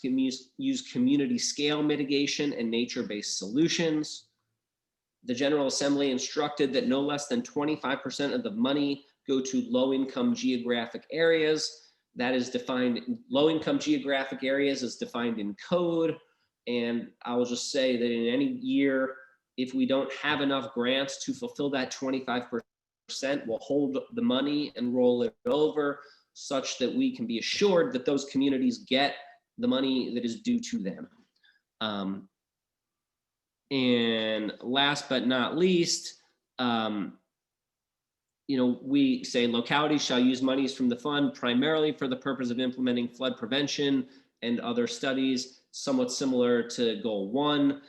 use community scale mitigation and nature-based solutions. The General Assembly instructed that no less than 25% of the money go to low-income geographic areas. That is defined, low-income geographic areas is defined in code. And I will just say that in any year, if we don't have enough grants to fulfill that 25%, we'll hold the money and roll it over such that we can be assured that those communities get the money that is due to them. And last but not least, we say localities shall use monies from the fund primarily for the purpose of implementing flood prevention and other studies, somewhat similar to goal 1.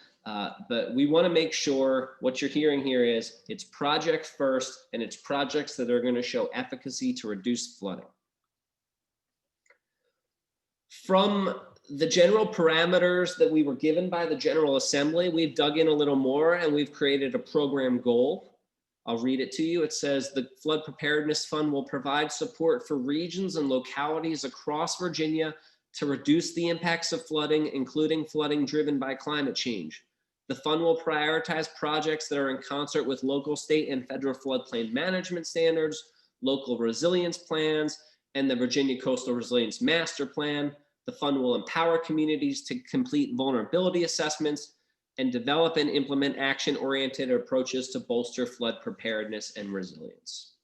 But we want to make sure what you're hearing here is it's project first, and it's projects that are going to show efficacy to reduce flooding. From the general parameters that we were given by the General Assembly, we've dug in a little more and we've created a program goal. I'll read it to you. It says the Flood Preparedness Fund will provide support for regions and localities across Virginia to reduce the impacts of flooding, including flooding driven by climate change. The fund will prioritize projects that are in concert with local, state, and federal floodplain management standards, local resilience plans, and the Virginia Coastal Resilience Master Plan. The fund will empower communities to complete vulnerability assessments and develop and implement action-oriented approaches to bolster flood preparedness and resilience.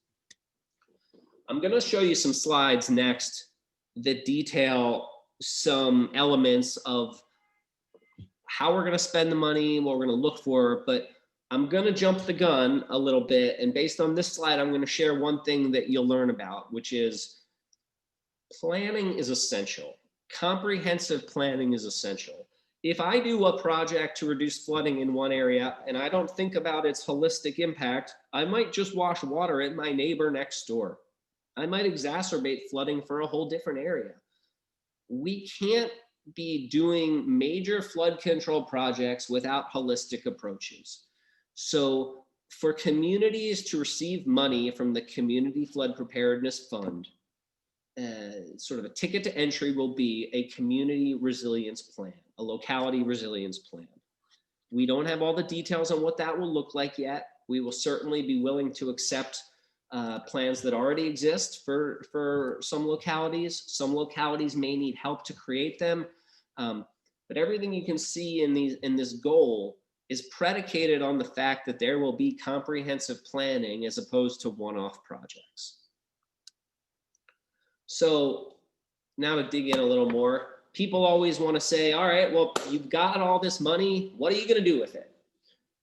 I'm going to show you some slides next that detail some elements of how we're going to spend the money, what we're going to look for, but I'm going to jump the gun a little bit. And based on this slide, I'm going to share one thing that you'll learn about, which is planning is essential. Comprehensive planning is essential. If I do a project to reduce flooding in one area and I don't think about its holistic impact, I might just wash water at my neighbor next door. I might exacerbate flooding for a whole different area. We can't be doing major flood control projects without holistic approaches. So for communities to receive money from the Community Flood Preparedness Fund, sort of a ticket to entry will be a community resilience plan, a locality resilience plan. We don't have all the details on what that will look like yet. We will certainly be willing to accept plans that already exist for some localities. Some localities may need help to create them. But everything you can see in this goal is predicated on the fact that there will be comprehensive planning as opposed to one-off projects. So now to dig in a little more, people always want to say, all right, well, you've got all this money. What are you going to do with it?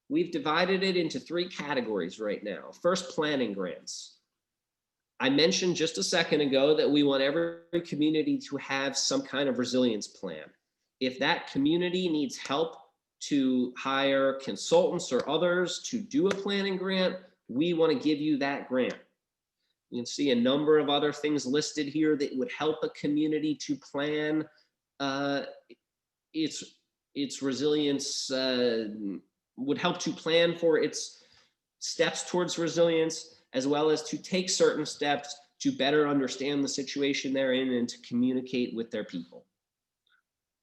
We've divided it into 3 categories right now. First, planning grants. I mentioned just a second ago that we want every community to have some kind of resilience plan. If that community needs help to hire consultants or others to do a planning grant, we want to give you that grant. You can see a number of other things listed here that would help a community to plan its resilience, would help to plan for its steps towards resilience, as well as to take certain steps to better understand the situation they're in and to communicate with their people.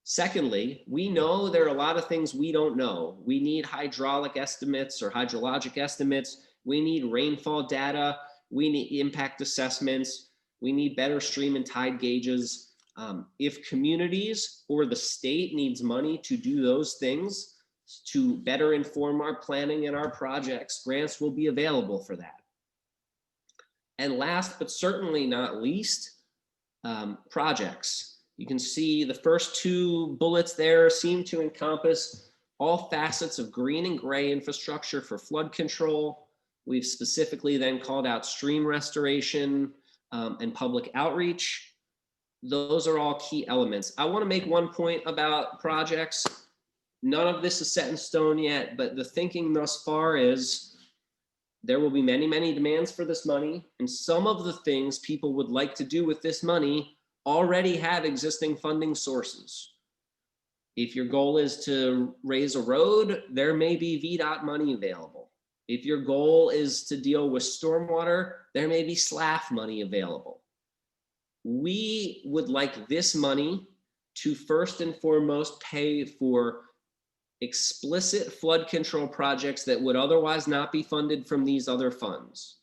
Secondly, we know there are a lot of things we don't know. We need hydraulic estimates or hydrologic estimates. We need rainfall data. We need impact assessments. We need better stream and tide gauges. If communities or the state needs money to do those things to better inform our planning and our projects, grants will be available for that. And last but certainly not least, projects. You can see the first 2 bullets there seem to encompass all facets of green and gray infrastructure for flood control. We've specifically then called out stream restoration and public outreach. Those are all key elements. I want to make one point about projects. None of this is set in stone yet, but the thinking thus far is there will be many, many demands for this money, and some of the things people would like to do with this money already have existing funding sources. If your goal is to raise a road, there may be VDOT money available. If your goal is to deal with stormwater, there may be SLAF money available. We would like this money to first and foremost pay for explicit flood control projects that would otherwise not be funded from these other funds.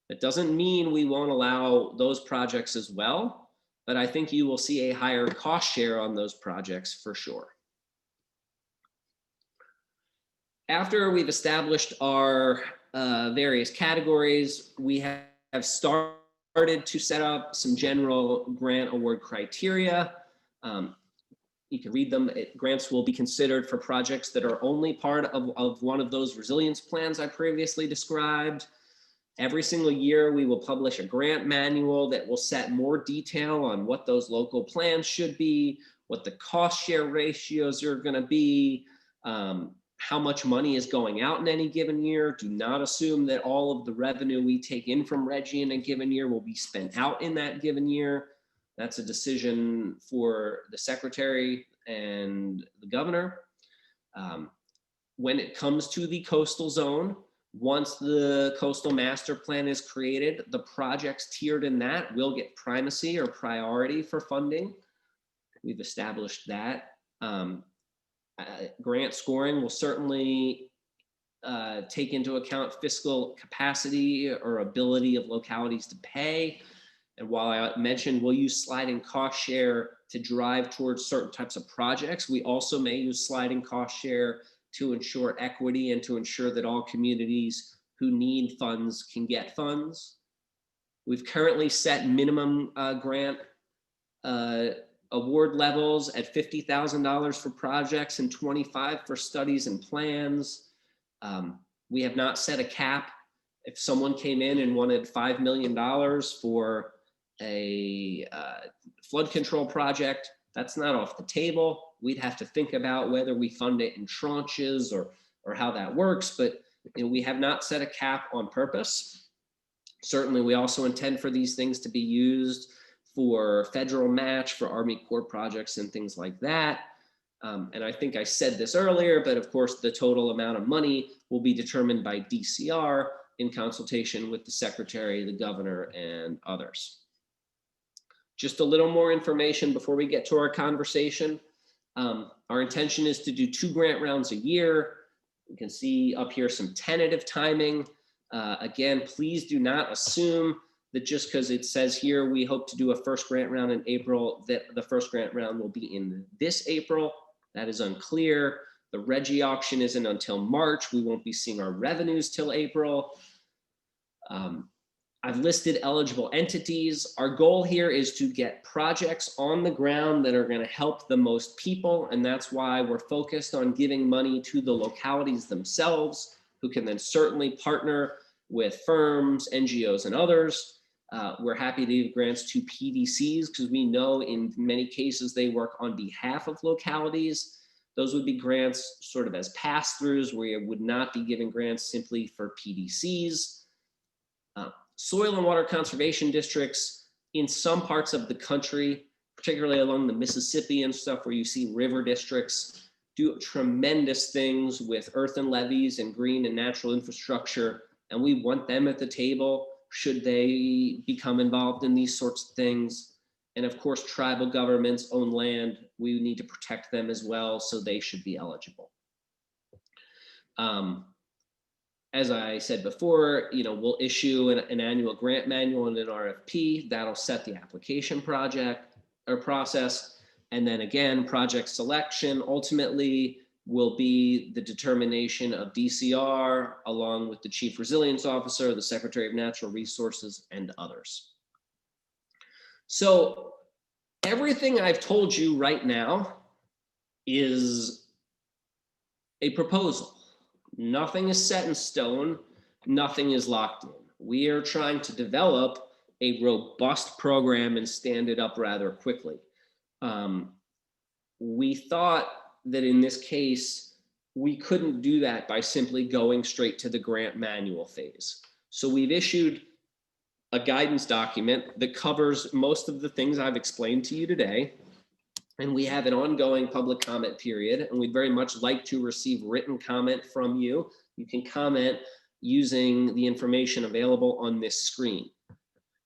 That doesn't mean we won't allow those projects as well, but I think you will see a higher cost share on those projects for sure. After we've established our various categories, we have started to set up some general grant award criteria. You can read them. Grants will be considered for projects that are only part of one of those resilience plans I previously described. Every single year, we will publish a grant manual that will set more detail on what those local plans should be, what the cost share ratios are going to be, how much money is going out in any given year. Do not assume that all of the revenue we take in from RGGI in a given year will be spent out in that given year. That's a decision for the secretary and the governor. When it comes to the coastal zone, once the coastal master plan is created, the projects tiered in that will get primacy or priority for funding. We've established that. Grant scoring will certainly take into account fiscal capacity or ability of localities to pay. And while I mentioned we'll use sliding cost share to drive towards certain types of projects, we also may use sliding cost share to ensure equity and to ensure that all communities who need funds can get funds. We've currently set minimum grant award levels at $50,000 for projects and $25,000 for studies and plans. We have not set a cap. If someone came in and wanted $5 million for a flood control project, that's not off the table. We'd have to think about whether we fund it in tranches or how that works, but we have not set a cap on purpose. Certainly, we also intend for these things to be used for federal match, for Army Corps projects and things like that. And I think I said this earlier, but of course, the total amount of money will be determined by DCR in consultation with the secretary, the governor, and others. Just a little more information before we get to our conversation. Our intention is to do 2 grant rounds a year. You can see up here some tentative timing. Again, please do not assume that just because it says here we hope to do a first grant round in April, that the first grant round will be in this April. That is unclear. The RGGI auction isn't until March. We won't be seeing our revenues till April. I've listed eligible entities. Our goal here is to get projects on the ground that are going to help the most people, and that's why we're focused on giving money to the localities themselves, who can then certainly partner with firms, NGOs, and others. We're happy to give grants to PDCs because we know in many cases they work on behalf of localities. Those would be grants sort of as pass-throughs where you would not be giving grants simply for PDCs. Soil and water conservation districts in some parts of the country, particularly along the Mississippi and stuff where you see river districts, do tremendous things with earthen levees and green and natural infrastructure. And we want them at the table should they become involved in these sorts of things. And of course, tribal governments own land. We need to protect them as well, so they should be eligible. As I said before, we'll issue an annual grant manual and an RFP. That'll set the application project or process. And then again, project selection ultimately will be the determination of DCR along with the Chief Resilience Officer, the Secretary of Natural Resources, and others. So everything I've told you right now is a proposal. Nothing is set in stone. Nothing is locked in. We are trying to develop a robust program and stand it up rather quickly. We thought that in this case, we couldn't do that by simply going straight to the grant manual phase. So we've issued a guidance document that covers most of the things I've explained to you today. And we have an ongoing public comment period, and we'd very much like to receive written comment from you. You can comment using the information available on this screen.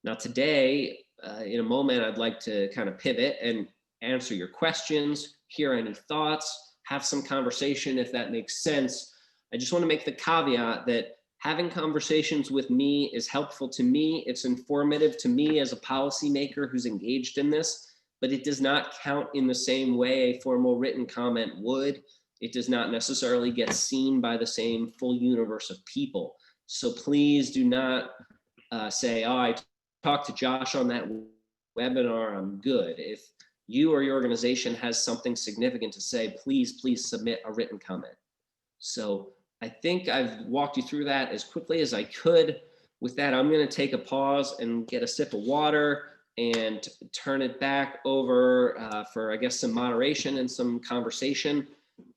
Now today, in a moment, I'd like to kind of pivot and answer your questions, hear any thoughts, have some conversation if that makes sense. I just want to make the caveat that having conversations with me is helpful to me. It's informative to me as a policymaker who's engaged in this, but it does not count in the same way a formal written comment would. It does not necessarily get seen by the same full universe of people. So please do not say, oh, I talked to Josh on that webinar, I'm good. If you or your organization has something significant to say, please submit a written comment. So I think I've walked you through that as quickly as I could. With that, I'm going to take a pause and get a sip of water and turn it back over for, I guess, some moderation and some conversation.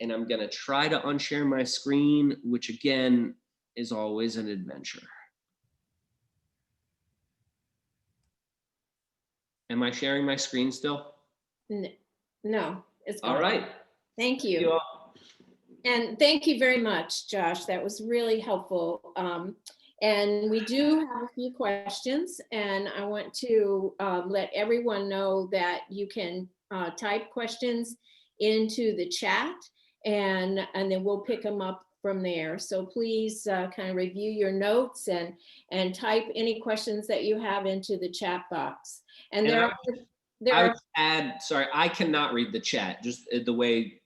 And I'm going to try to unshare my screen, which again is always an adventure. Am I sharing my screen still? No, it's all gone. right. Thank you. Thank you all. And thank you very much, Josh. That was really helpful. And we do have a few questions, and I want to let everyone know that you can type questions into the chat, and then we'll pick them up from there. So please kind of review your notes and type any questions that you have into the chat box. And And I would add, sorry, I cannot read the chat, just the way.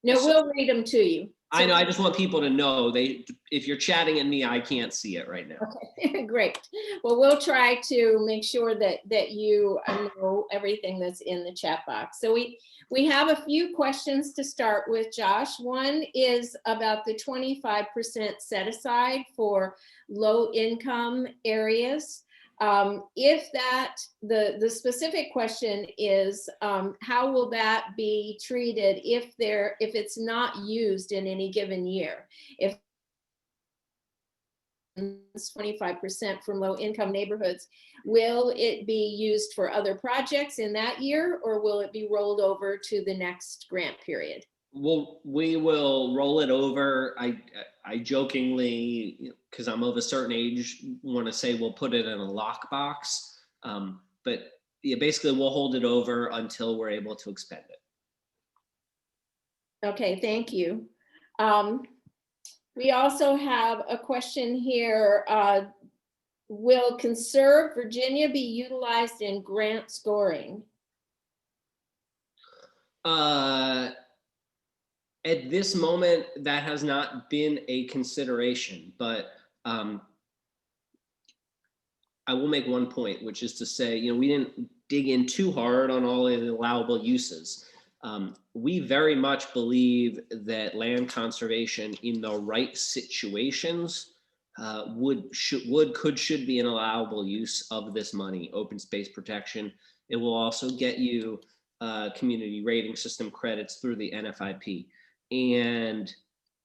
No, we'll read them to you. I know, I just want people to know, if you're chatting at me, I can't see it right now. Okay, great. Well, we'll try to make sure that you know everything that's in the chat box. So we have a few questions to start with, Josh. One is about the 25% set aside for low income areas. If that, the specific question is, how will that be treated if it's not used in any given year? If 25% from low income neighborhoods, will it be used for other projects in that year, or will it be rolled over to the next grant period? Well, we will roll it over. I jokingly, because I'm of a certain age, want to say we'll put it in a lockbox. But yeah, basically we'll hold it over until we're able to expend it. Okay, thank you. We also have a question here. Will Conserve Virginia be utilized in grant scoring? At this moment, that has not been a consideration, but I will make one point, which is to say, we didn't dig in too hard on all of the allowable uses. We very much believe that land conservation in the right situations should be an allowable use of this money. Open space protection. It will also get you community rating system credits through the NFIP. And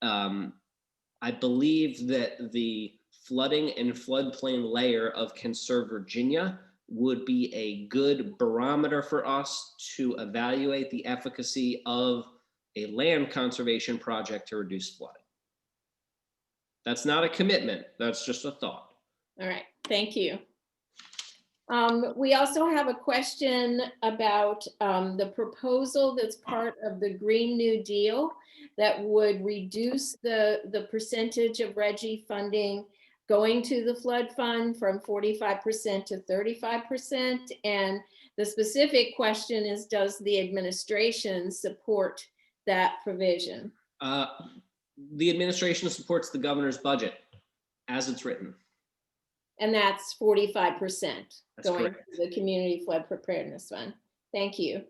I believe that the flooding and floodplain layer of Conserve Virginia would be a good barometer for us to evaluate the efficacy of a land conservation project to reduce flooding. That's not a commitment, that's just a thought. All right, thank you. We also have a question about the proposal that's part of the Green New Deal that would reduce the percentage of RGGI funding going to the flood fund from 45% to 35%. And the specific question is, does the administration support that provision? The administration supports the governor's budget as it's written. And that's 45% going correct. to the Community Flood Preparedness Fund. Thank you.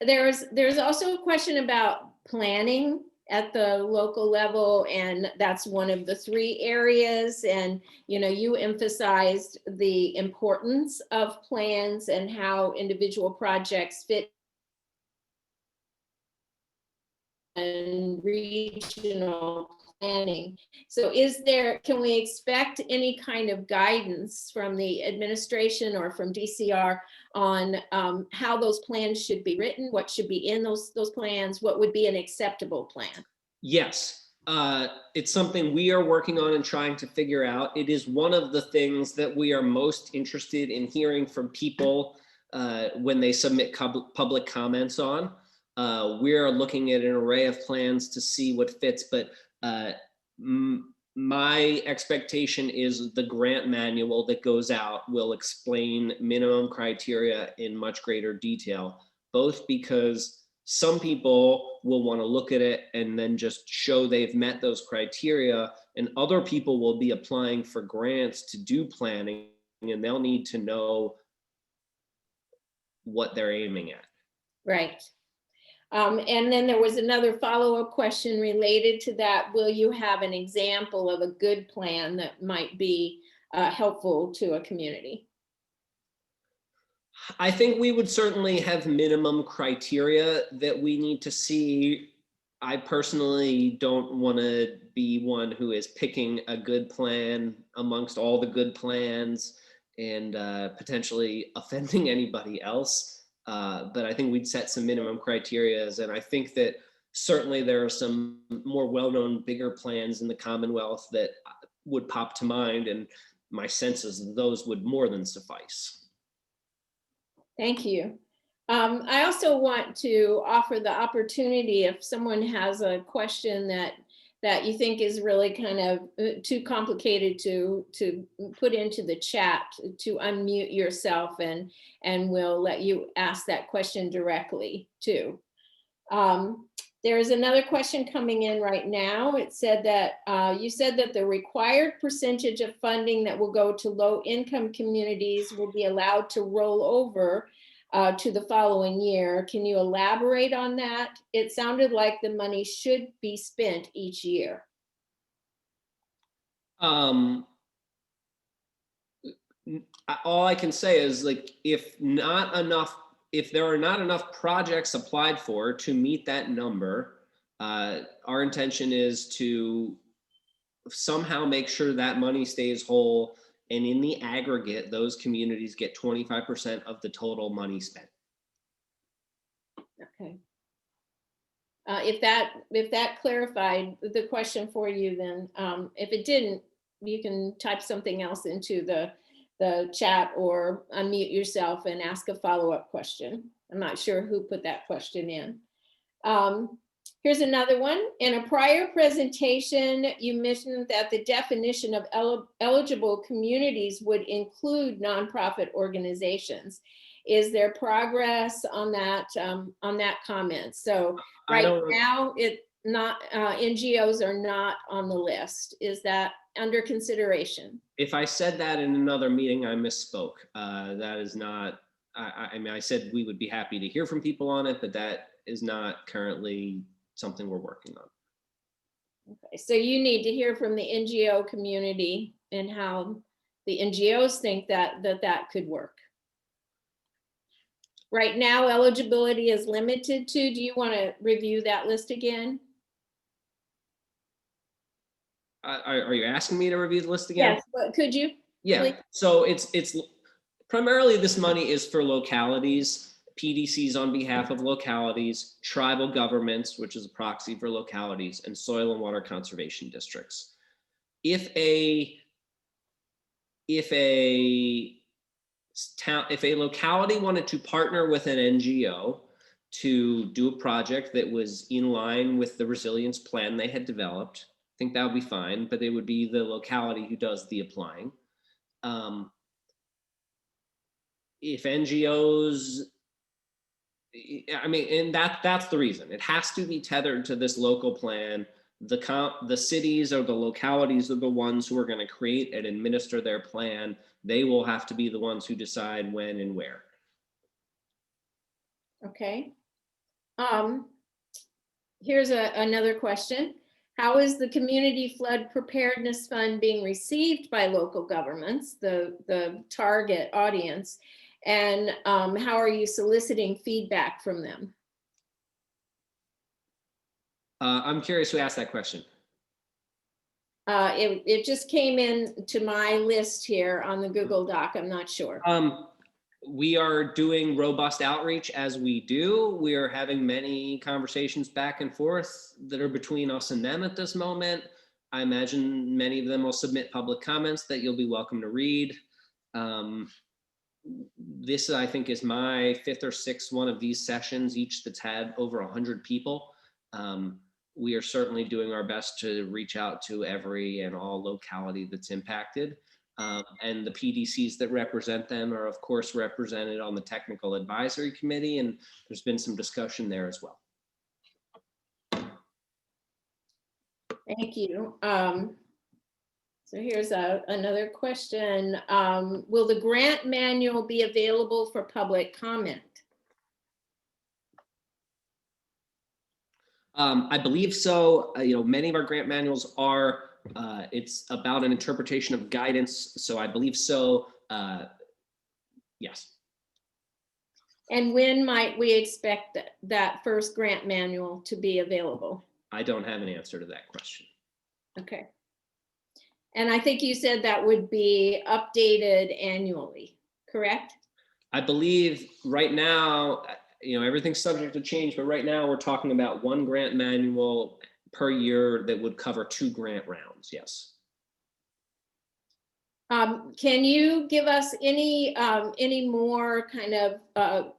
There's also a question about planning at the local level, and that's one of the 3 areas. And you emphasized the importance of plans and how individual projects fit and regional planning. So can we expect any kind of guidance from the administration or from DCR on how those plans should be written, what should be in those plans, what would be an acceptable plan? Yes, it's something we are working on and trying to figure out. It is one of the things that we are most interested in hearing from people when they submit public comments on. We're looking at an array of plans to see what fits, but my expectation is the grant manual that goes out will explain minimum criteria in much greater detail, both because some people will want to look at it and then just show they've met those criteria, and other people will be applying for grants to do planning, and they'll need to know what they're aiming at. Right. And then there was another follow-up question related to that. Will you have an example of a good plan that might be helpful to a community? I think we would certainly have minimum criteria that we need to see. I personally don't want to be one who is picking a good plan amongst all the good plans and potentially offending anybody else. But I think we'd set some minimum criterias, and I think that certainly there are some more well-known, bigger plans in the Commonwealth that would pop to mind, and my sense is those would more than suffice. Thank you. I also want to offer the opportunity, if someone has a question that you think is really kind of too complicated to put into the chat, to unmute yourself, and we'll let you ask that question directly too. There is another question coming in right now. It said that you said that the required percentage of funding that will go to low-income communities will be allowed to roll over to the following year. Can you elaborate on that? It sounded like the money should be spent each year. All I can say is, like, if there are not enough projects applied for to meet that number, our intention is to somehow make sure that money stays whole, and in the aggregate, those communities get 25% of the total money spent. Okay. If that clarified the question for you, then if it didn't, you can type something else into the chat or unmute yourself and ask a follow-up question. I'm not sure who put that question in. Here's another one. In a prior presentation, you mentioned that the definition of eligible communities would include nonprofit organizations. Is there progress on that comment? So right now, NGOs are not on the list. Is that under consideration? If I said that in another meeting, I misspoke. That is not, I mean, I said we would be happy to hear from people on it, but that is not currently something we're working on. Okay, so you need to hear from the NGO community and how the NGOs think that could work. Right now, eligibility is limited to, do you want to review that list again? Are you asking me to review the list again? Yes, but could you? Yeah, please? so it's primarily, this money is for localities, PDCs on behalf of localities, tribal governments, which is a proxy for localities, and soil and water conservation districts. If a locality wanted to partner with an NGO to do a project that was in line with the resilience plan they had developed, I think that would be fine, but it would be the locality who does the applying. If NGOs, I mean, and that's the reason. It has to be tethered to this local plan. The cities or the localities are the ones who are going to create and administer their plan. They will have to be the ones who decide when and where. Okay. Here's another question. How is the Community Flood Preparedness Fund being received by local governments, the target audience, and how are you soliciting feedback from them? I'm curious who asked that question. It just came in to my list here on the Google Doc. I'm not sure. We are doing robust outreach as we do. We are having many conversations back and forth that are between us and them at this moment. I imagine many of them will submit public comments that you'll be welcome to read. this, I think, is my fifth or sixth one of these sessions, each that's had over 100 people. We are certainly doing our best to reach out to every and all locality that's impacted. And the PDCs that represent them are, of course, represented on the Technical Advisory Committee, and there's been some discussion there as well. Thank you. So here's another question. Will the grant manual be available for public comment? I believe so. Many of our grant manuals are, it's about an interpretation of guidance. So I believe so. Yes. And when might we expect that first grant manual to be available? I don't have an answer to that question. Okay. And I think you said that would be updated annually, correct? I believe right now, everything's subject to change, but right now we're talking about one grant manual per year that would cover 2 grant rounds. Yes. Can you give us any more kind of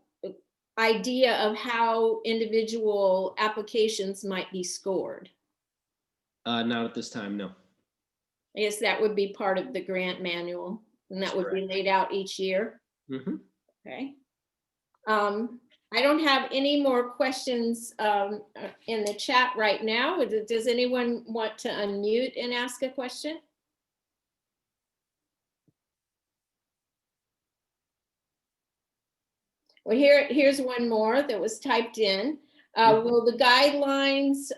idea of how individual applications might be scored? Not at this time, no. I guess that would be part of the grant manual, and that would be laid out each year. Mm-hmm. Okay. I don't have any more questions in the chat right now. Does anyone want to unmute and ask a question? Well, here's one more that was typed in. Will the guidelines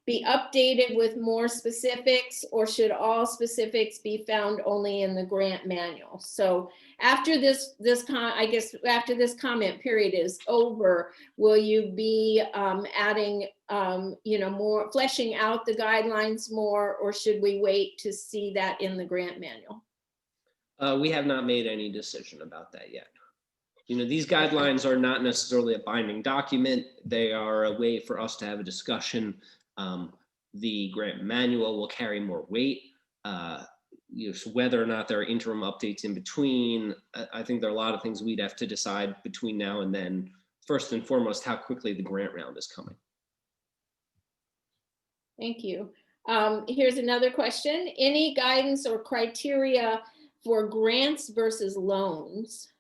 be updated with more specifics, or should all specifics be found only in the grant manual? So after this after this comment period is over, will you be adding more, fleshing out the guidelines more, or should we wait to see that in the grant manual? We have not made any decision about that yet. These guidelines are not necessarily a binding document. They are a way for us to have a discussion. The grant manual will carry more weight. Whether or not there are interim updates in between, I think there are a lot of things we'd have to decide between now and then. First and foremost, how quickly the grant round is coming. Thank you. Here's another question. Any guidance or criteria for grants versus loans?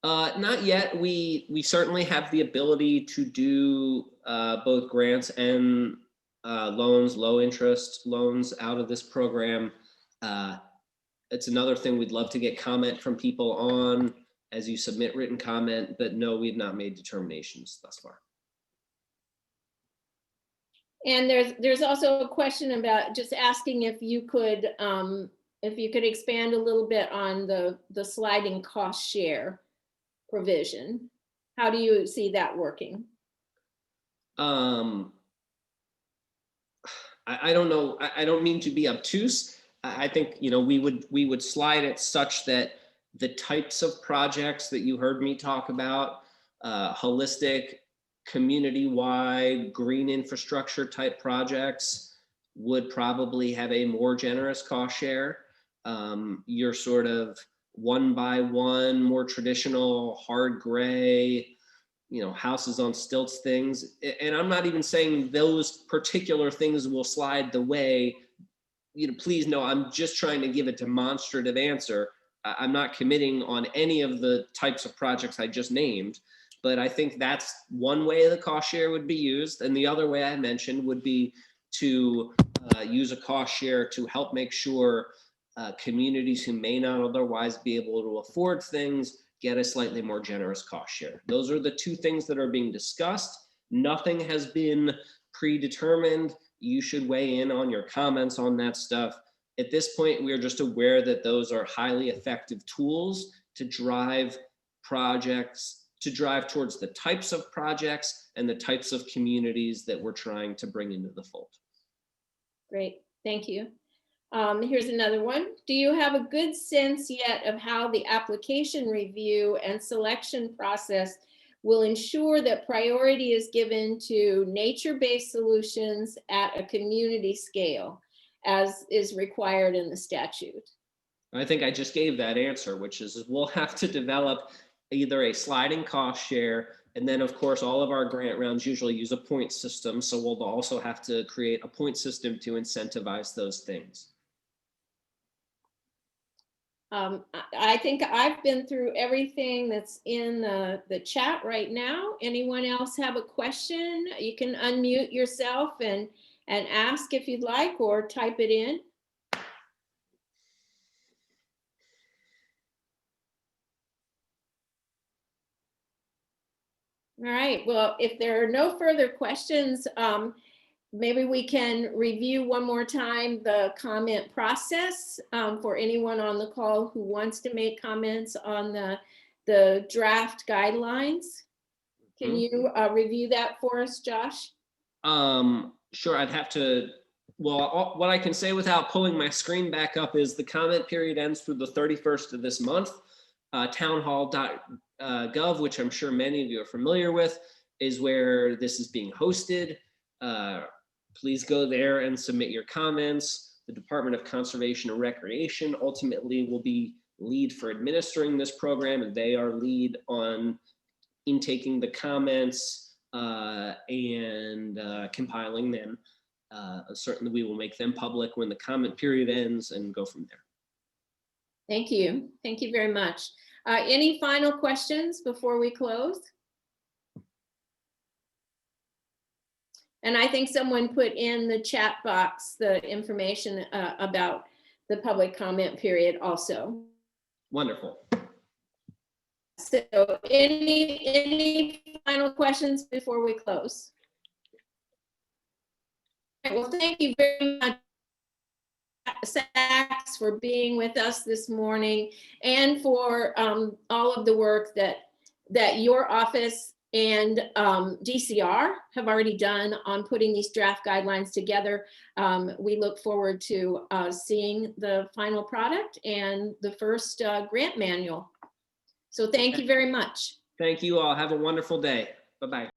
Not yet. We certainly have the ability to do both grants and loans, low interest loans out of this program. It's another thing we'd love to get comment from people on as you submit written comment, but no, we've not made determinations thus far. And there's also a question about just asking if you could expand a little bit on the sliding cost share provision. How do you see that working? I don't know. I don't mean to be obtuse. I think we would slide it such that the types of projects that you heard me talk about, holistic, community-wide, green infrastructure type projects, would probably have a more generous cost share. Your sort of 1-by-1, more traditional, hard gray, houses on stilts things. And I'm not even saying those particular things will slide the way, please know, I'm just trying to give a demonstrative answer. I'm not committing on any of the types of projects I just named, but I think that's one way the cost share would be used. And the other way I mentioned would be to use a cost share to help make sure communities who may not otherwise be able to afford things get a slightly more generous cost share. Those are the two things that are being discussed. Nothing has been predetermined. You should weigh in on your comments on that stuff. At this point, we are just aware that those are highly effective tools to drive projects, to drive towards the types of projects and the types of communities that we're trying to bring into the fold. Great, thank you. Here's another one. Do you have a good sense yet of how the application review and selection process will ensure that priority is given to nature-based solutions at a community scale, as is required in the statute? I think I just gave that answer, which is we'll have to develop either a sliding cost share, and then of course, all of our grant rounds usually use a point system. So we'll also have to create a point system to incentivize those things. I think I've been through everything that's in the chat right now. Anyone else have a question? You can unmute yourself and ask if you'd like, or type it in. All right, well, if there are no further questions, maybe we can review one more time the comment process for anyone on the call who wants to make comments on the draft guidelines. Can you review that for us, Josh? Sure, I'd have to, well, what I can say without pulling my screen back up is the comment period ends through the 31st of this month. Townhall.gov, which I'm sure many of you are familiar with, is where this is being hosted. Please go there and submit your comments. The Department of Conservation and Recreation ultimately will be lead for administering this program, and they are lead on intaking the comments and compiling them. Certainly we will make them public when the comment period ends and go from there. Thank you. Thank you very much. Any final questions before we close? And I think someone put in the chat box the information about the public comment period also. Wonderful. So any final questions before we close? All right, well, thank you very much, Sachs, for being with us this morning, and for all of the work that your office and DCR have already done on putting these draft guidelines together. We look forward to seeing the final product and the first grant manual. So thank you very much. Thank you all. Have a wonderful day. Bye-bye.